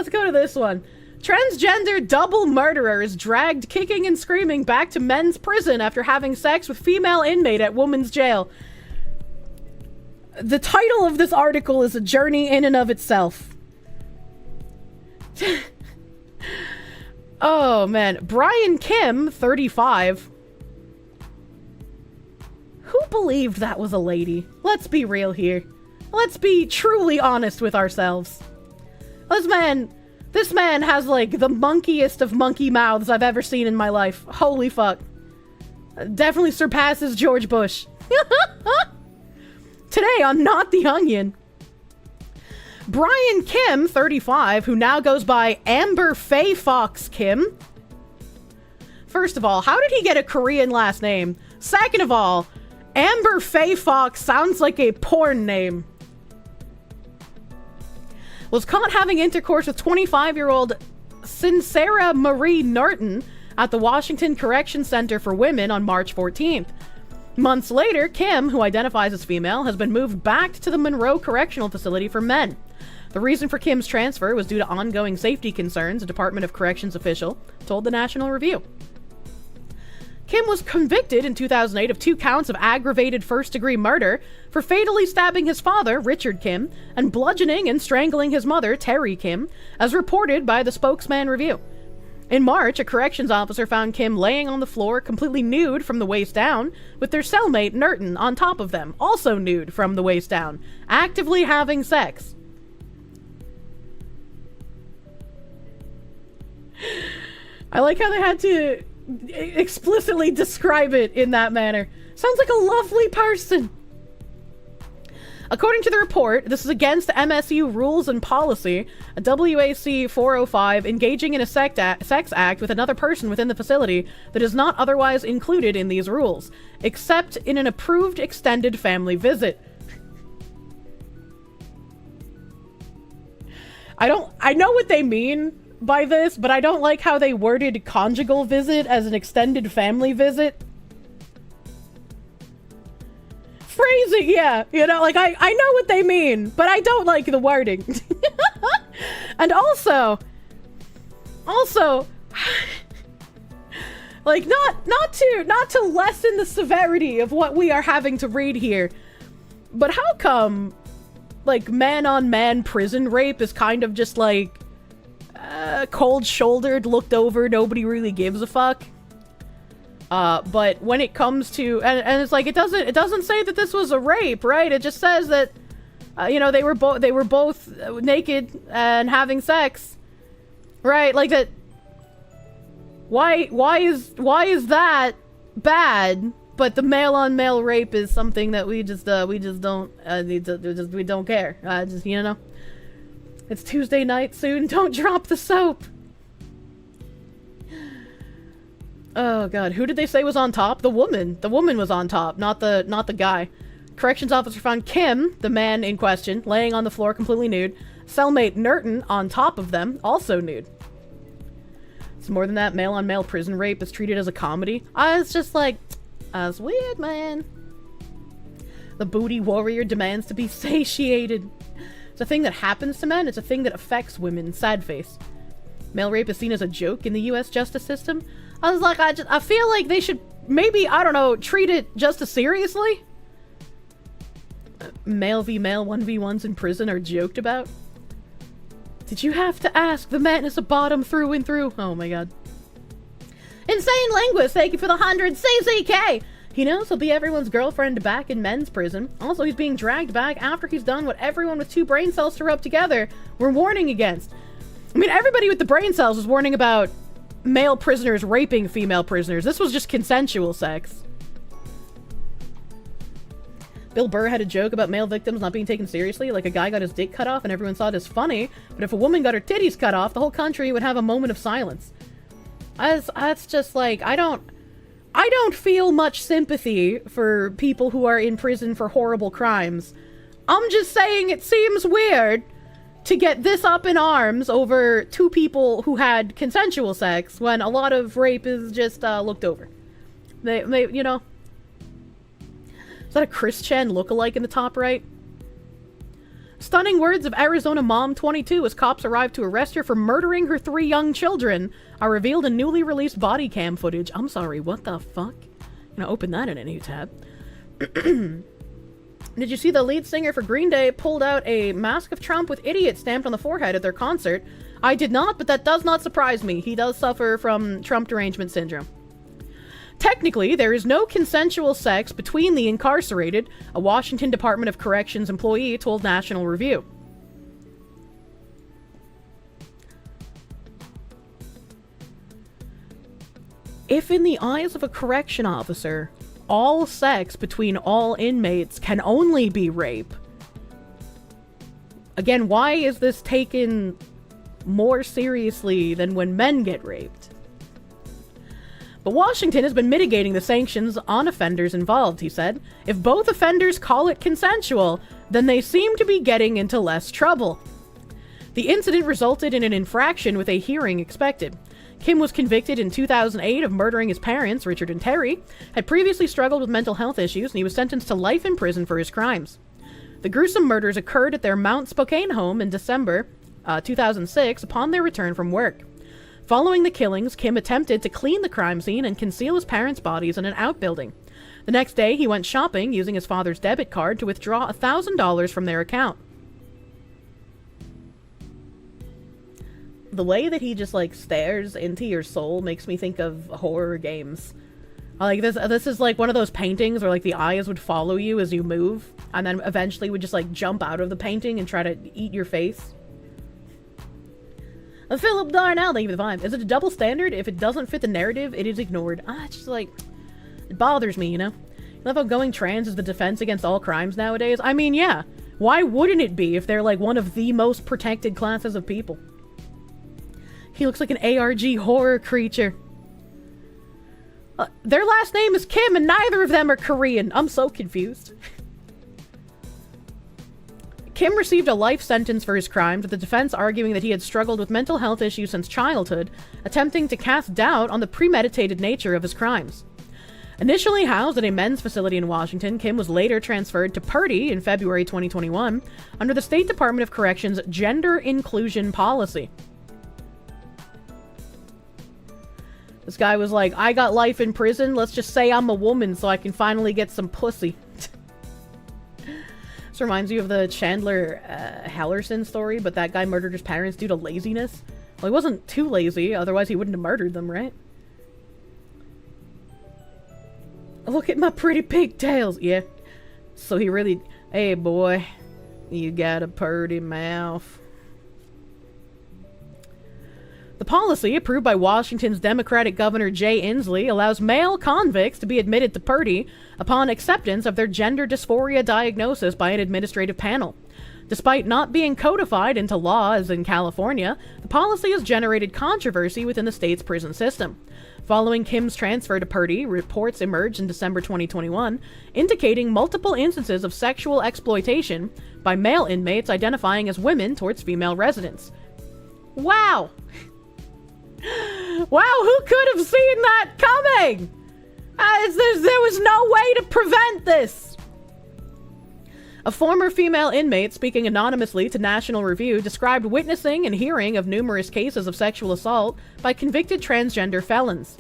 Let's go to this one. Transgender double murderer is dragged kicking and screaming back to men's prison after having sex with female inmate at woman's jail. The title of this article is a journey in and of itself. Oh, man. Brian Kim, 35. Who believed that was a lady? Let's be real here. Let's be truly honest with ourselves. This man has, like, the monkiest of monkey mouths I've ever seen in my life. Holy fuck. Definitely surpasses George Bush. Today on Not the Onion. Brian Kim, 35, who now goes by Amber Faye Fox Kim. First of all, how did he get a Korean last name? Second of all, Amber Faye Fox sounds like a porn name. Was caught having intercourse with 25-year-old Sincera Marie Norton at the Washington Correction Center for Women on March 14th. Months later, Kim, who identifies as female, has been moved back to the Monroe Correctional Facility for men. The reason for Kim's transfer was due to ongoing safety concerns, a Department of Corrections official told the National Review. Kim was convicted in 2008 of 2 counts of aggravated first-degree murder for fatally stabbing his father, Richard Kim, and bludgeoning and strangling his mother, Terry Kim, as reported by the Spokesman Review. In March, a corrections officer found Kim laying on the floor completely nude from the waist down, with their cellmate, Norton, on top of them, also nude from the waist down, actively having sex. I like how they had to explicitly describe it in that manner. Sounds like a lovely person. According to the report, this is against MSU rules and policy, a WAC 405 engaging in a sex act with another person within the facility that is not otherwise included in these rules, except in an approved extended family visit. I know what they mean by this, but I don't like how they worded conjugal visit as an extended family visit. Phrasing, yeah, you know, like, I know what they mean, but I don't like the wording. And also, like, not to lessen the severity of what we are having to read here, but how come, like, man-on-man prison rape is kind of just, like, cold-shouldered, looked over, nobody really gives a fuck? But when it comes to, and it's like, it doesn't say that this was a rape, right? It just says that, you know, they were both naked and having sex, right? Like that. Why is that bad? But the male-on-male rape is something that we just don't we don't care. Just, you know, it's Tuesday night soon. Don't drop the soap. Oh god, who did they say was on top? The woman. The woman was on top, not the guy. Corrections officer found Kim, the man in question, laying on the floor completely nude. Cellmate Norton on top of them, also nude. It's more than that. Male-on-male prison rape is treated as a comedy. It's just like, that's weird, man. The booty warrior demands to be satiated. It's a thing that happens to men. It's a thing that affects women. Sad face. Male rape is seen as a joke in the U.S. justice system. I was like, I feel like they should maybe, I don't know, treat it just as seriously. Male v male 1v1s in prison are joked about. Did you have to ask? The man is a bottom through and through. Oh my god. Insane Linguist, thank you for the 100 CCK. He knows he'll be everyone's girlfriend back in men's prison. Also, he's being dragged back after he's done what everyone with 2 brain cells to rub together were warning against. I mean, everybody with the brain cells was warning about male prisoners raping female prisoners. This was just consensual sex. Bill Burr had a joke about male victims not being taken seriously, like a guy got his dick cut off and everyone thought it was funny, but if a woman got her titties cut off, the whole country would have a moment of silence. That's just like, I don't feel much sympathy for people who are in prison for horrible crimes. I'm just saying it seems weird to get this up in arms over 2 people who had consensual sex when a lot of rape is just looked over. They you know. Is that a Kirsche lookalike in the top right? Stunning words of Arizona mom 22 as cops arrive to arrest her for murdering her 3 young children are revealed in newly released body cam footage. I'm sorry, what the fuck? I'm gonna open that in a new tab. Did you see the lead singer for Green Day pulled out a mask of Trump with idiot stamped on the forehead at their concert? I did not, but that does not surprise me. He does suffer from Trump derangement syndrome. Technically, there is no consensual sex between the incarcerated, a Washington Department of Corrections employee told National Review. If in the eyes of a correction officer, all sex between all inmates can only be rape, again, why is this taken more seriously than when men get raped? But Washington has been mitigating the sanctions on offenders involved, he said. If both offenders call it consensual, then they seem to be getting into less trouble. The incident resulted in an infraction with a hearing expected. Kim was convicted in 2008 of murdering his parents, Richard and Terry, had previously struggled with mental health issues, and he was sentenced to life in prison for his crimes. The gruesome murders occurred at their Mount Spokane home in December 2006 upon their return from work. Following the killings, Kim attempted to clean the crime scene and conceal his parents' bodies in an outbuilding. The next day, he went shopping using his father's debit card to withdraw $1,000 from their account. The way that he just, like, stares into your soul makes me think of horror games. Like, this is like one of those paintings where, like, the eyes would follow you as you move, and then eventually would just, like, jump out of the painting and try to eat your face. Philip Darnell, thank you for the vibe. Is it a double standard? If it doesn't fit the narrative, it is ignored. It's just like, it bothers me, you know? I love how going trans is the defense against all crimes nowadays. I mean, yeah. Why wouldn't it be if they're like one of the most protected classes of people? He looks like an ARG horror creature. Their last name is Kim and neither of them are Korean. I'm so confused. Kim received a life sentence for his crimes, with the defense arguing that he had struggled with mental health issues since childhood, attempting to cast doubt on the premeditated nature of his crimes. Initially housed at a men's facility in Washington, Kim was later transferred to Purdy in February 2021 under the State Department of Corrections Gender Inclusion Policy. This guy was like, I got life in prison, let's just say I'm a woman so I can finally get some pussy. This reminds you of the Chandler Hallerson story, but that guy murdered his parents due to laziness. Well, he wasn't too lazy, otherwise he wouldn't have murdered them, right? Look at my pretty pigtails. Yeah. So he really... Hey, boy. You got a purty mouth. The policy, approved by Washington's Democratic Governor Jay Inslee, allows male convicts to be admitted to Purdy upon acceptance of their gender dysphoria diagnosis by an administrative panel. Despite not being codified into law as in California, the policy has generated controversy within the state's prison system. Following Kim's transfer to Purdy, reports emerged in December 2021, indicating multiple instances of sexual exploitation by male inmates identifying as women towards female residents. Wow! Wow, who could have seen that coming? There was no way to prevent this! A former female inmate speaking anonymously to National Review described witnessing and hearing of numerous cases of sexual assault by convicted transgender felons.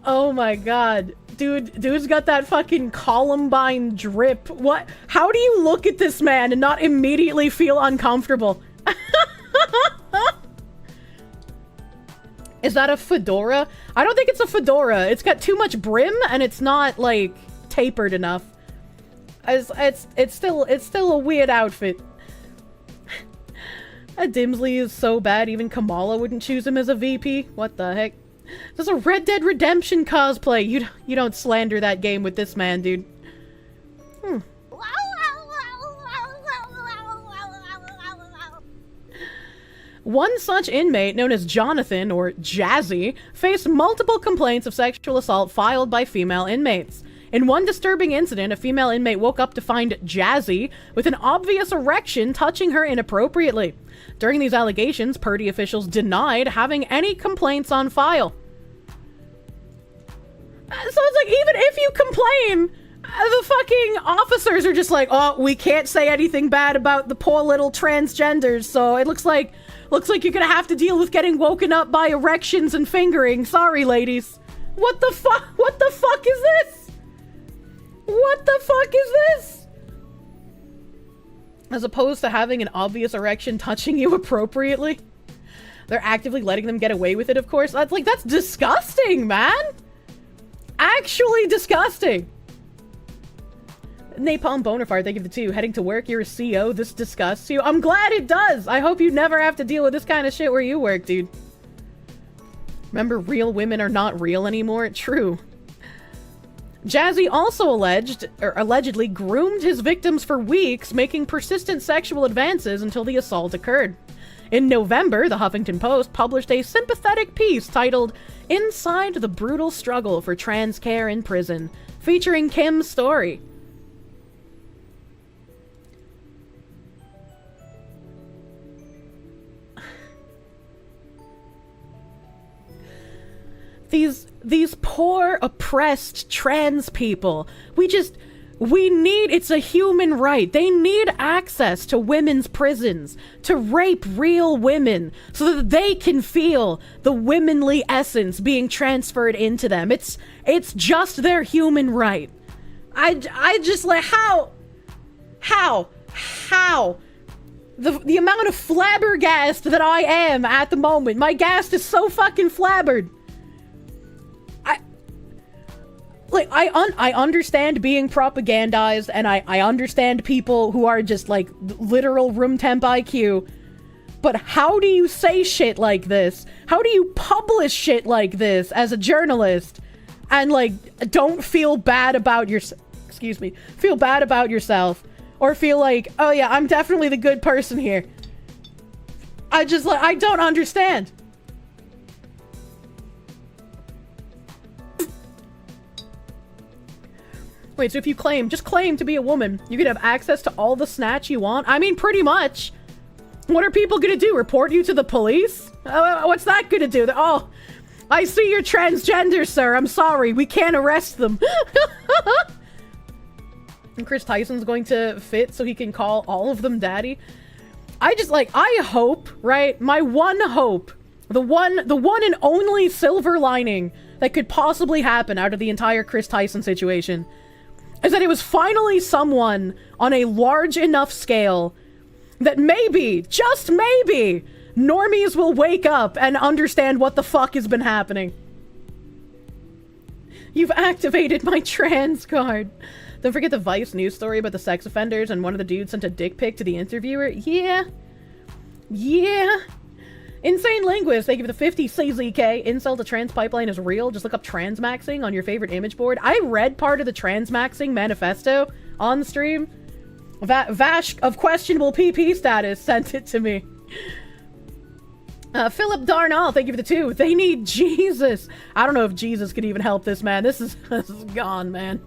Oh my god. Dude's got that fucking Columbine drip. What? How do you look at this man and not immediately feel uncomfortable? Is that a fedora? I don't think it's a fedora. It's got too much brim and it's not, like, tapered enough. It's still a weird outfit. Dimsley is so bad even Kamala wouldn't choose him as a VP. What the heck? This is a Red Dead Redemption cosplay. You don't slander that game with this man, dude. One such inmate, known as Jonathan, or Jazzy, faced multiple complaints of sexual assault filed by female inmates. In one disturbing incident, a female inmate woke up to find Jazzy with an obvious erection touching her inappropriately. During these allegations, Purdy officials denied having any complaints on file. So it's like, even if you complain, the fucking officers are just like, oh, we can't say anything bad about the poor little transgenders, so it looks like you're gonna have to deal with getting woken up by erections and fingering. Sorry, ladies. What the fuck? What the fuck is this? What the fuck is this? As opposed to having an obvious erection touching you appropriately. They're actively letting them get away with it, of course. That's disgusting, man. Actually disgusting. Napalm Bonafide, thank you for the 2. Heading to work, you're a CO. This disgusts you. I'm glad it does. I hope you never have to deal with this kind of shit where you work, dude. Remember, real women are not real anymore? True. Jazzy also allegedly groomed his victims for weeks, making persistent sexual advances until the assault occurred. In November, the Huffington Post published a sympathetic piece titled Inside the Brutal Struggle for Trans Care in Prison, featuring Kim's story. These poor, oppressed trans people. It's a human right. They need access to women's prisons to rape real women so that they can feel the womanly essence being transferred into them. It's just their human right. I just like, how? The amount of flabbergast that I am at the moment. My gast is so fucking flabbered. I understand being propagandized, and I understand people who are just, like, literal room temp IQ, but how do you say shit like this? How do you publish shit like this as a journalist and, like, don't feel bad about feel bad about yourself, or feel like, oh yeah, I'm definitely the good person here. I don't understand. Wait, so if you just claim to be a woman, you could have access to all the snatch you want? I mean, pretty much. What are people gonna do? Report you to the police? What's that gonna do? Oh, I see you're transgender, sir. I'm sorry. We can't arrest them. And Chris Tyson's going to fit so he can call all of them daddy. I hope, right? My one hope, the one and only silver lining that could possibly happen out of the entire Chris Tyson situation is that it was finally someone on a large enough scale that maybe, just maybe, normies will wake up and understand what the fuck has been happening. You've activated my trans card. Don't forget the Vice news story about the sex offenders and one of the dudes sent a dick pic to the interviewer. Yeah. Insane Linguist, thank you for the 50 CZK. Incel to trans pipeline is real. Just look up transmaxing on your favorite image board. I read part of the transmaxing manifesto on the stream. Vash of questionable PP status sent it to me. Philip Darnall, thank you for the 2. They need Jesus. I don't know if Jesus could even help this man. This is gone, man.